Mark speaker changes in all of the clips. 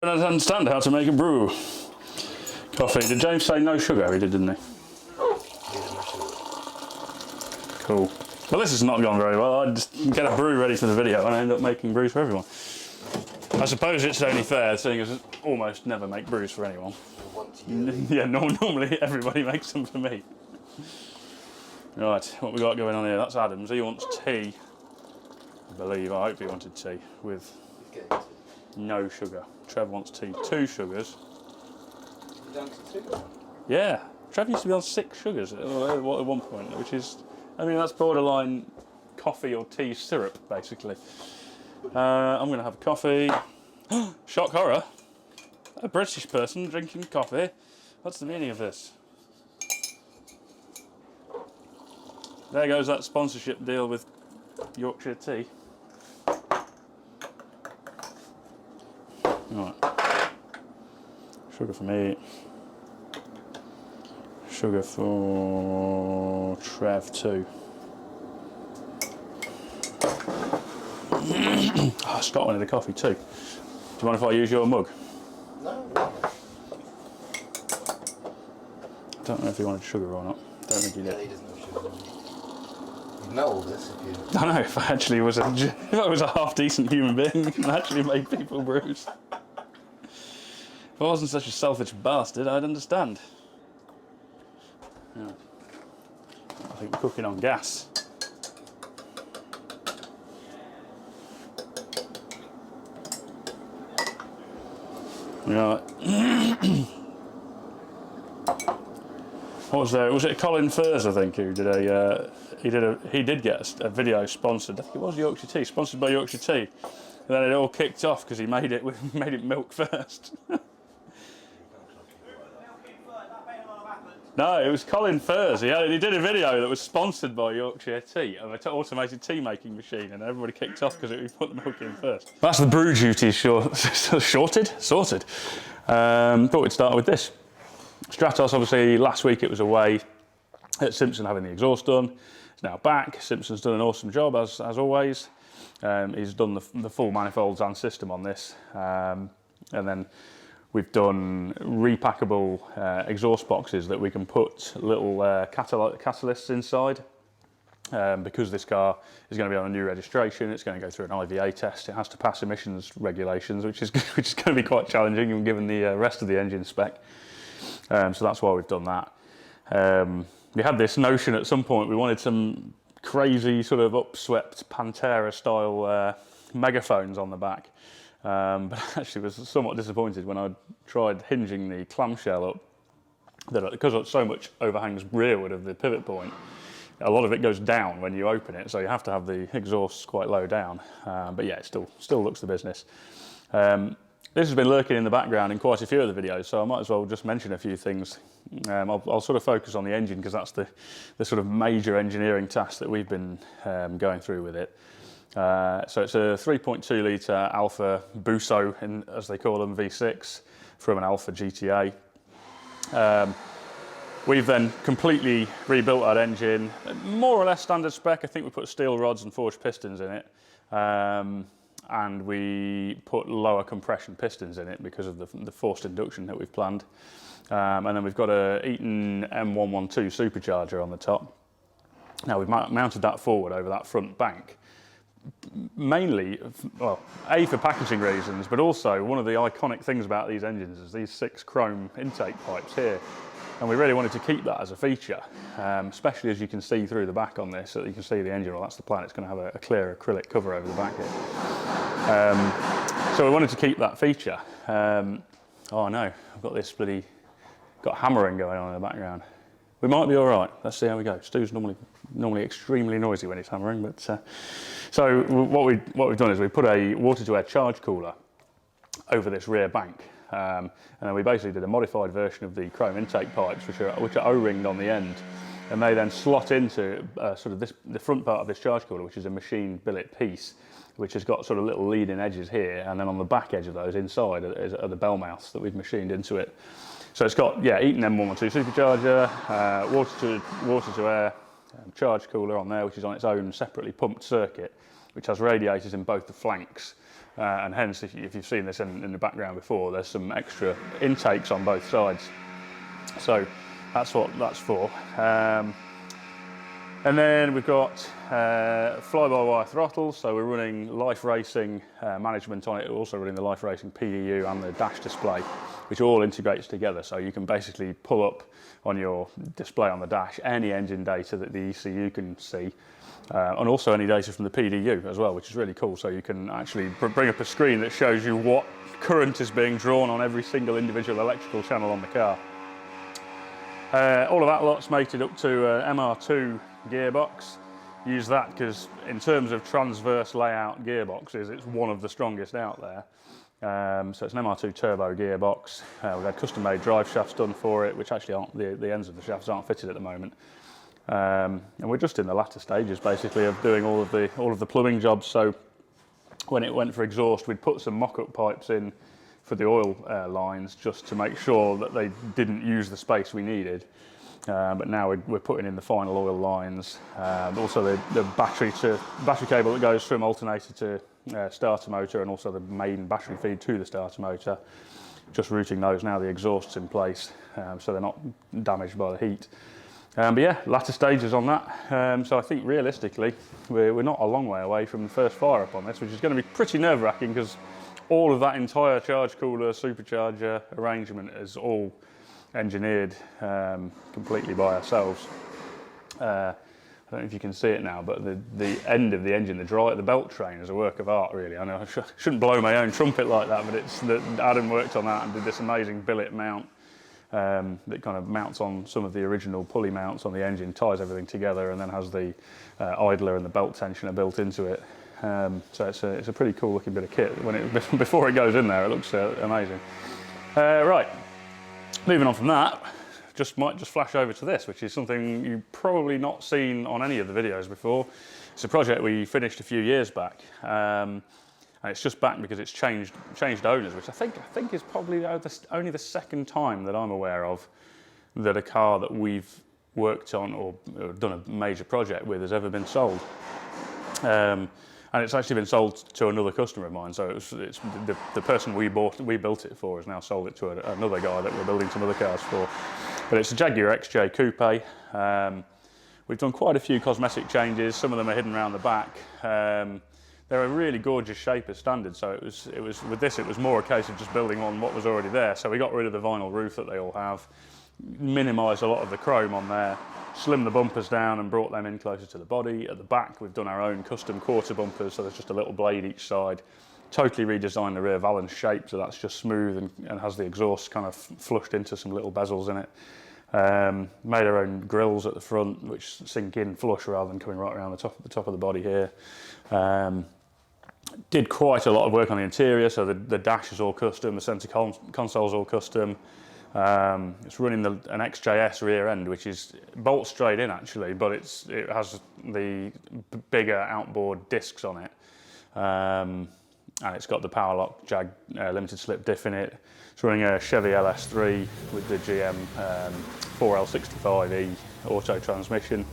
Speaker 1: I don't understand how to make a brew. Coffee. Did James say no sugar? He did, didn't he? Cool. Well, this has not gone very well. I just get a brew ready for the video and I end up making brews for everyone. I suppose it's only fair, seeing as I almost never make brews for anyone. Yeah, normally everybody makes them for me. Right, what we got going on here? That's Adams. He wants tea. I believe, I hope he wanted tea with no sugar. Trev wants tea, 2 sugars.
Speaker 2: You're down to 2?
Speaker 1: Yeah, Trev used to be on 6 sugars at one point, which is, I mean, that's borderline coffee or tea syrup, basically. I'm going to have a coffee. Shock horror. A British person drinking coffee. What's the meaning of this? There goes that sponsorship deal with Yorkshire tea. Right. Sugar for me. Sugar for Trev too. Oh, Scott wanted a coffee too. Do you mind if I use your mug?
Speaker 2: No.
Speaker 1: I don't know if he wanted sugar or not. I don't think he did.
Speaker 2: Yeah, he doesn't have sugar. You'd know all this if you...
Speaker 1: I don't know, if I actually was if I was a half-decent human being and actually made people brews. If I wasn't such a selfish bastard, I'd understand. Yeah. I think we're cooking on gas. Right. What was there? Was it Colin Furs, I think, who did a he did get a video sponsored. I think it was Yorkshire Tea, sponsored by Yorkshire Tea. And then it all kicked off because he made it milk first. No, it was Colin Furs. He did a video that was sponsored by Yorkshire Tea, of an automated tea making machine, and everybody kicked off because he put the milk in first. That's the brew duties sorted. Thought we'd start with this. Stratos, obviously, last week it was away at Simpson having the exhaust done. It's now back. Simpson's done an awesome job, as always. He's done the full manifolds and system on this. And then we've done repackable exhaust boxes that we can put little catalysts inside. Because this car is going to be on a new registration, it's going to go through an IVA test. It has to pass emissions regulations, which is going to be quite challenging given the rest of the engine spec. So that's why we've done that. We had this notion at some point, we wanted some crazy sort of upswept Pantera style megaphones on the back. But actually was somewhat disappointed when I tried hinging the clamshell up, that because so much overhangs rearward of the pivot point, a lot of it goes down when you open it, so you have to have the exhausts quite low down. But yeah, it still looks the business. This has been lurking in the background in quite a few of the videos, so I might as well just mention a few things. I'll sort of focus on the engine because that's the sort of major engineering task that we've been going through with it. So it's a 3.2 litre Alpha Buso, as they call them, V6 from an Alpha GTA. We've then completely rebuilt that engine, more or less standard spec. I think we put steel rods and forged pistons in it. And we put lower compression pistons in it because of the forced induction that we've planned. And then we've got a Eaton M112 supercharger on the top. Now we've mounted that forward over that front bank, mainly, well, A, for packaging reasons, but also one of the iconic things about these engines is these 6 chrome intake pipes here. And we really wanted to keep that as a feature, especially as you can see through the back on this, so that you can see the engine. Well, that's the plan. It's going to have a clear acrylic cover over the back here. So we wanted to keep that feature. Oh no, I've got this got hammering going on in the background. We might be all right. Let's see how we go. Stu's normally extremely noisy when he's hammering, but so what we've done is we put a water-to-air charge cooler over this rear bank. And then we basically did a modified version of the chrome intake pipes, which are O-ringed on the end, and they then slot into sort of the front part of this charge cooler, which is a machined billet piece, which has got sort of little leading edges here, and then on the back edge of those inside are the bell mouths that we've machined into it. So it's got, yeah, Eaton M112 supercharger, water to air charge cooler on there, which is on its own separately pumped circuit, which has radiators in both the flanks. and hence, if you've seen this in the background before, there's some extra intakes on both sides. So that's what that's for. And then we've got fly-by-wire throttles, so we're running Life Racing management on it. We're also running the Life Racing PDU and the dash display, which all integrates together. So you can basically pull up on your display on the dash any engine data that the ECU can see, and also any data from the PDU as well, which is really cool. So you can actually bring up a screen that shows you what current is being drawn on every single individual electrical channel on the car. All of that lot's mated up to MR2 gearbox. Use that because in terms of transverse layout gearboxes, it's one of the strongest out there. So it's an MR2 turbo gearbox. We've had custom made drive shafts done for it, which actually aren't, the ends of the shafts aren't fitted at the moment. And we're just in the latter stages basically of doing all of the plumbing jobs. So when it went for exhaust, we'd put some mock-up pipes in for the oil lines just to make sure that they didn't use the space we needed. But now we're putting in the final oil lines. Also the battery cable that goes from alternator to starter motor, and also the main battery feed to the starter motor. Just routing those now, the exhaust's in place, so they're not damaged by the heat. But yeah, latter stages on that. So I think realistically, we're not a long way away from the first fire up on this, which is going to be pretty nerve-wracking because all of that entire charge cooler supercharger arrangement is all engineered completely by ourselves. I don't know if you can see it now, but the end of the engine, the belt train, is a work of art, really. I know I shouldn't blow my own trumpet like that, but Adam worked on that and did this amazing billet mount that kind of mounts on some of the original pulley mounts on the engine, ties everything together, and then has the idler and the belt tensioner built into it. So it's a pretty cool looking bit of kit. Before it goes in there, it looks amazing. Right. Moving on from that, might just flash over to this, which is something you've probably not seen on any of the videos before. It's a project we finished a few years back, and it's just back because it's changed owners, which I think is probably only the second time that I'm aware of that a car that we've worked on or done a major project with has ever been sold. And it's actually been sold to another customer of mine. So it's the person we built it for has now sold it to another guy that we're building some other cars for. But it's a Jaguar XJ Coupe. We've done quite a few cosmetic changes. Some of them are hidden around the back. They're a really gorgeous shape as standard. So it was with this, it was more a case of just building on what was already there. So we got rid of the vinyl roof that they all have, minimised a lot of the chrome on there, slimmed the bumpers down and brought them in closer to the body. At the back, we've done our own custom quarter bumpers, so there's just a little blade each side. Totally redesigned the rear valance shape, so that's just smooth and has the exhaust kind of flushed into some little bezels in it. Made our own grills at the front, which sink in flush rather than coming right around the top of the body here. Did quite a lot of work on the interior, so the dash is all custom, the centre console is all custom. It's running an XJS rear end, which is bolt straight in actually, but it has the bigger outboard discs on it, and it's got the Powerlock Jag limited slip diff in it. It's running a Chevy LS3 with the GM 4L65E auto transmission,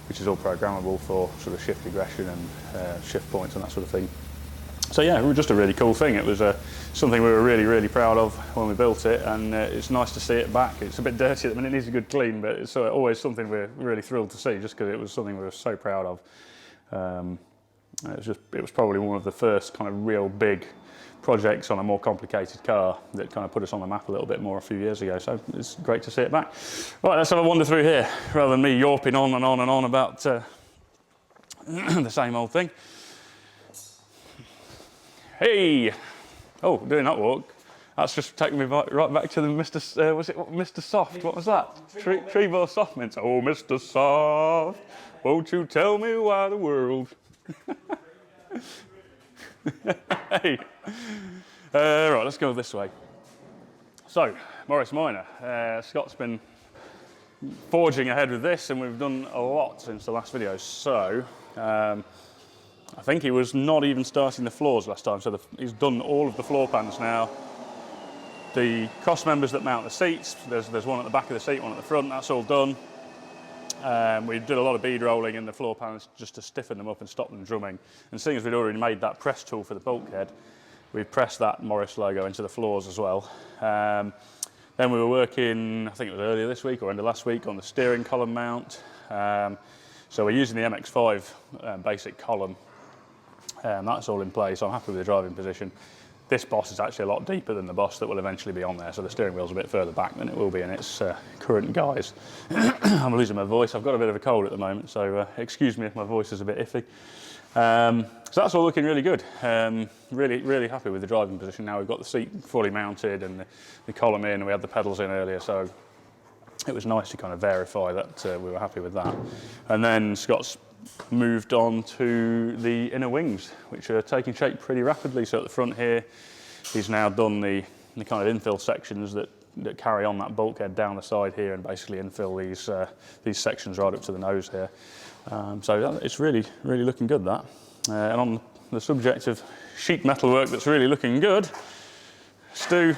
Speaker 1: which is all programmable for sort of shift aggression and shift points and that sort of thing. So yeah, it was just a really cool thing. It was something we were really, really proud of when we built it, and it's nice to see it back. It's a bit dirty at the minute, it needs a good clean, but it's always something we're really thrilled to see, just because it was something we were so proud of. It was probably one of the first kind of real big projects on a more complicated car that kind of put us on the map a little bit more a few years ago, so it's great to see it back. Right, let's have a wander through here, rather than me yawping on and on and on about the same old thing. Hey! Oh, doing that walk. That's just taking me right back to the Mr. Soft? What was that? Treebor Soft Mints. Oh, Mr. Soft, won't you tell me why the world? Hey. Right, let's go this way. So, Morris Minor. Scott's been forging ahead with this, and we've done a lot since the last video. So, I think he was not even starting the floors last time, so he's done all of the floor pans now. The cross members that mount the seats, there's one at the back of the seat, one at the front, that's all done. We did a lot of bead rolling in the floor pans just to stiffen them up and stop them drumming. And seeing as we'd already made that press tool for the bulkhead, we've pressed that Morris logo into the floors as well. Then we were working, I think it was earlier this week or end of last week, on the steering column mount. So we're using the MX-5 basic column. That's all in place. I'm happy with the driving position. This boss is actually a lot deeper than the boss that will eventually be on there, so the steering wheel's a bit further back than it will be in its current guise. I'm losing my voice. I've got a bit of a cold at the moment, so excuse me if my voice is a bit iffy. So that's all looking really good. Really happy with the driving position now. We've got the seat fully mounted and the column in, and we had the pedals in earlier, so it was nice to kind of verify that we were happy with that. And then Scott's moved on to the inner wings, which are taking shape pretty rapidly. So at the front here, he's now done the kind of infill sections that carry on that bulkhead down the side here and basically infill these sections right up to the nose here. So it's really looking good, that. And on the subject of sheet metal work that's really looking good, Stu,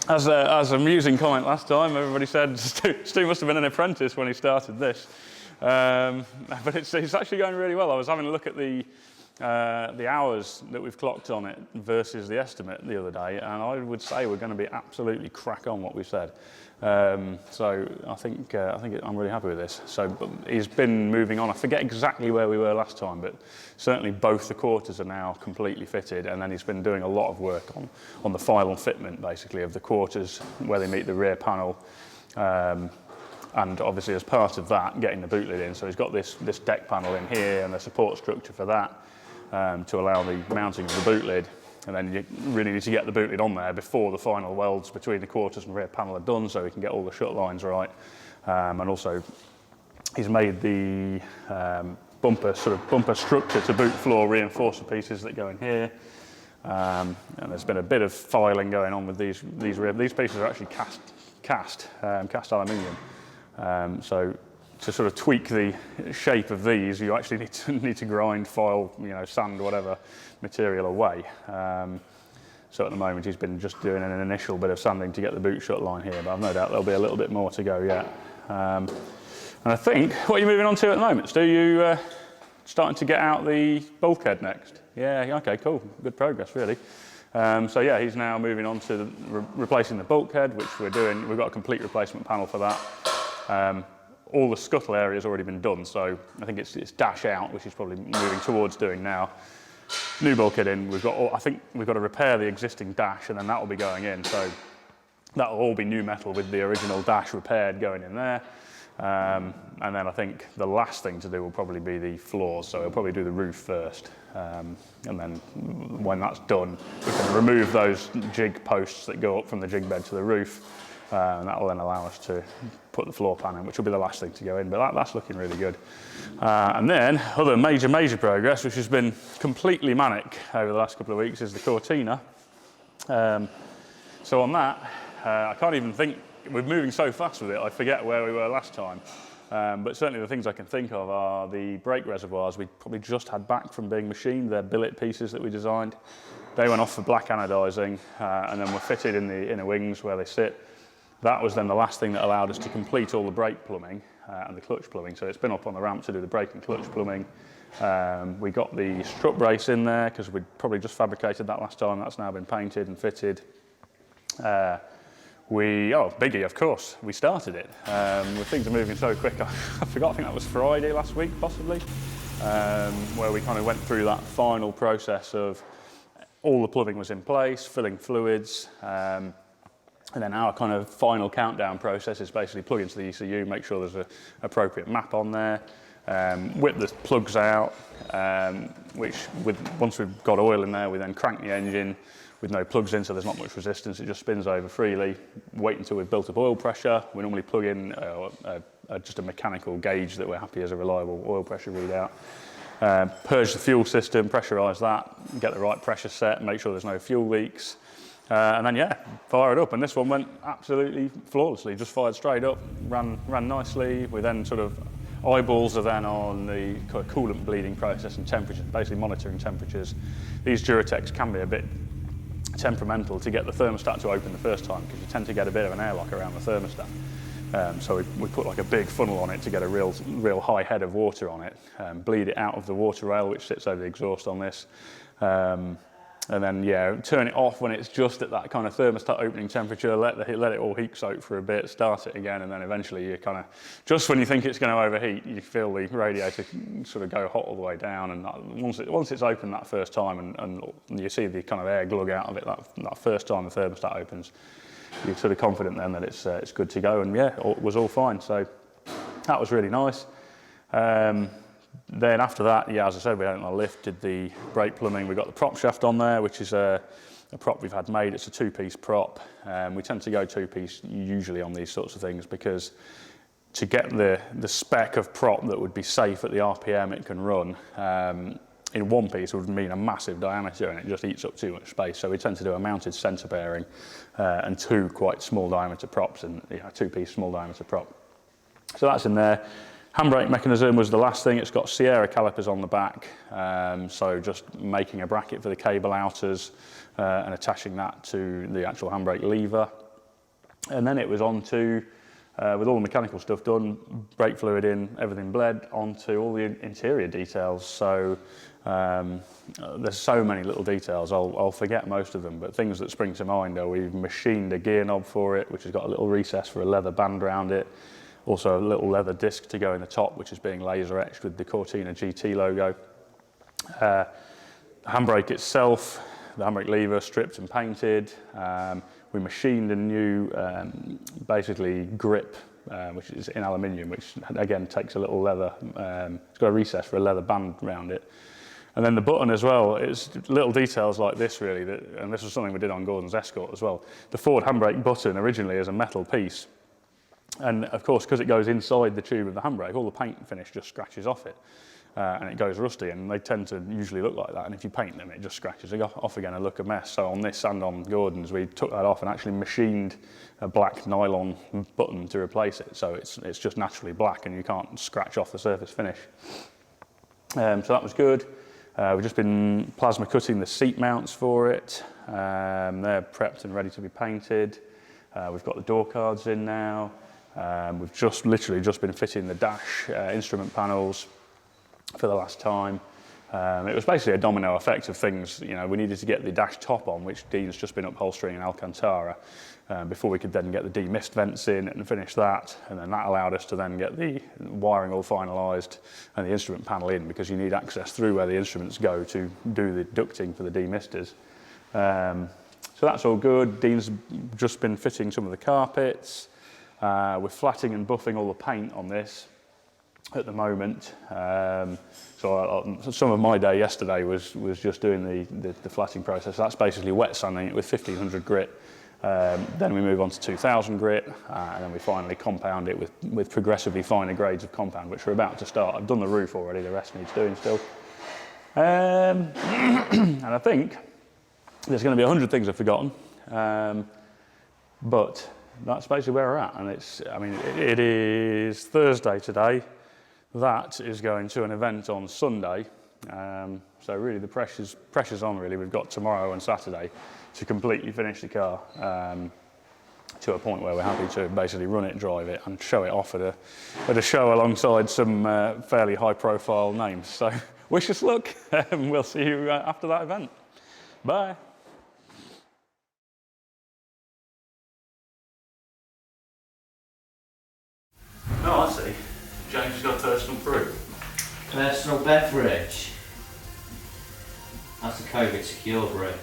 Speaker 1: as a amusing comment last time, everybody said Stu must have been an apprentice when he started this. But it's actually going really well. I was having a look at the hours that we've clocked on it versus the estimate the other day, and I would say we're going to be absolutely crack on what we said. So I think I'm really happy with this. So he's been moving on. I forget exactly where we were last time, but certainly both the quarters are now completely fitted, and then he's been doing a lot of work on the final fitment, basically, of the quarters where they meet the rear panel. And obviously, as part of that, getting the boot lid in. So he's got this deck panel in here and the support structure for that to allow the mounting of the boot lid. And then you really need to get the boot lid on there before the final welds between the quarters and rear panel are done, so we can get all the shut lines right. And also, he's made the bumper structure to boot floor reinforcer pieces that go in here. And there's been a bit of filing going on with these pieces are actually cast aluminium. So to sort of tweak the shape of these, you actually need to grind, file, sand, whatever material away. So at the moment he's been just doing an initial bit of sanding to get the boot shut line here, but I've no doubt there'll be a little bit more to go yet. And I think, what are you moving on to at the moment, Stu? You starting to get out the bulkhead next? Yeah, okay, cool, good progress really. So yeah, he's now moving on to replacing the bulkhead, which we're doing. We've got a complete replacement panel for that. All the scuttle area has already been done, so I think it's dash out, which is probably moving towards doing now. New bulkhead in. I think we've got to repair the existing dash, and then that will be going in. So that will all be new metal with the original dash repaired going in there. And then I think the last thing to do will probably be the floors. So we'll probably do the roof first, and then when that's done, we can remove those jig posts that go up from the jig bed to the roof. And that will then allow us to put the floor pan in, which will be the last thing to go in, but that's looking really good. And then other major progress, which has been completely manic over the last couple of weeks, is the Cortina. So on that, I can't even think, we're moving so fast with it, I forget where we were last time. But certainly the things I can think of are the brake reservoirs we probably just had back from being machined. They're billet pieces that we designed. They went off for black anodizing, and then were fitted in the inner wings where they sit. That was then the last thing that allowed us to complete all the brake plumbing and the clutch plumbing. So it's been up on the ramp to do the brake and clutch plumbing. We got the strut brace in there because we'd probably just fabricated that last time. That's now been painted and fitted. Biggie, of course, we started it. Things are moving so quick. I forgot, I think that was Friday last week, possibly, where we kind of went through that final process of all the plumbing was in place, filling fluids, and then our kind of final countdown process is basically plug into the ECU, make sure there's an appropriate map on there, whip the plugs out, once we've got oil in there, we then crank the engine with no plugs in, so there's not much resistance, it just spins over freely, wait until we've built up oil pressure. We normally plug in just a mechanical gauge that we're happy as a reliable oil pressure readout. Purge the fuel system, pressurise that, get the right pressure set, make sure there's no fuel leaks. And then, yeah, fire it up. And this one went absolutely flawlessly, just fired straight up, ran nicely. We then sort of, eyeballs are then on the kind of coolant bleeding process and temperatures, basically monitoring temperatures. These Duratex can be a bit temperamental to get the thermostat to open the first time, because you tend to get a bit of an airlock around the thermostat. So we put like a big funnel on it to get a real high head of water on it, bleed it out of the water rail, which sits over the exhaust on this. And then, yeah, turn it off when it's just at that kind of thermostat opening temperature, let it all heat soak for a bit, start it again, and then eventually you kind of, just when you think it's going to overheat, you feel the radiator sort of go hot all the way down, and once it's open that first time and you see the kind of air glug out of it that first time the thermostat opens, you're sort of confident then that it's good to go, and yeah, it was all fine, so that was really nice. Then after that, yeah, as I said, we had a lift, did the brake plumbing. We got the prop shaft on there, which is a prop we've had made. It's a two-piece prop. We tend to go two-piece usually on these sorts of things because to get the spec of prop that would be safe at the RPM it can run in one piece would mean a massive diameter, and it just eats up too much space. So we tend to do a mounted centre bearing and two quite small diameter props, and two-piece small diameter prop. So that's in there. Handbrake mechanism was the last thing. It's got Sierra calipers on the back, so just making a bracket for the cable outers and attaching that to the actual handbrake lever. And then it was on to, with all the mechanical stuff done, brake fluid in, everything bled, onto all the interior details. So there's so many little details, I'll forget most of them, but things that spring to mind are we've machined a gear knob for it, which has got a little recess for a leather band around it. Also a little leather disc to go in the top, which is being laser etched with the Cortina GT logo. Handbrake itself, the handbrake lever stripped and painted. We machined a new, basically grip, which is in aluminium, which again takes a little leather, it's got a recess for a leather band around it. And then the button as well, it's little details like this really, and this was something we did on Gordon's Escort as well. The forward handbrake button originally is a metal piece. And of course, because it goes inside the tube of the handbrake, all the paint finish just scratches off it and it goes rusty, and they tend to usually look like that. And if you paint them, it just scratches off again and look a mess. So on this and on Gordon's, we took that off and actually machined a black nylon button to replace it. So it's just naturally black and you can't scratch off the surface finish. So that was good. We've just been plasma cutting the seat mounts for it. They're prepped and ready to be painted. We've got the door cards in now. We've literally just been fitting the dash instrument panels for the last time. It was basically a domino effect of things. We needed to get the dash top on, which Dean's just been upholstering in Alcantara, before we could then get the demist vents in and finish that. And then that allowed us to then get the wiring all finalised and the instrument panel in, because you need access through where the instruments go to do the ducting for the demisters. So that's all good. Dean's just been fitting some of the carpets. We're flatting and buffing all the paint on this at the moment. So some of my day yesterday was just doing the flatting process. That's basically wet sanding it with 1500 grit. Then we move on to 2000 grit, and then we finally compound it with progressively finer grades of compound, which we're about to start. I've done the roof already, the rest needs doing still. And I think there's going to be 100 things I've forgotten, but that's basically where we're at. And it is Thursday today. That is going to an event on Sunday. So really the pressure's on really. We've got tomorrow and Saturday to completely finish the car to a point where we're happy to basically run it, drive it and show it off at a show alongside some fairly high profile names. So wish us luck, and we'll see you after that event. Bye. Oh, I see. James has got a personal brew.
Speaker 3: Personal beverage. That's a COVID secure brew.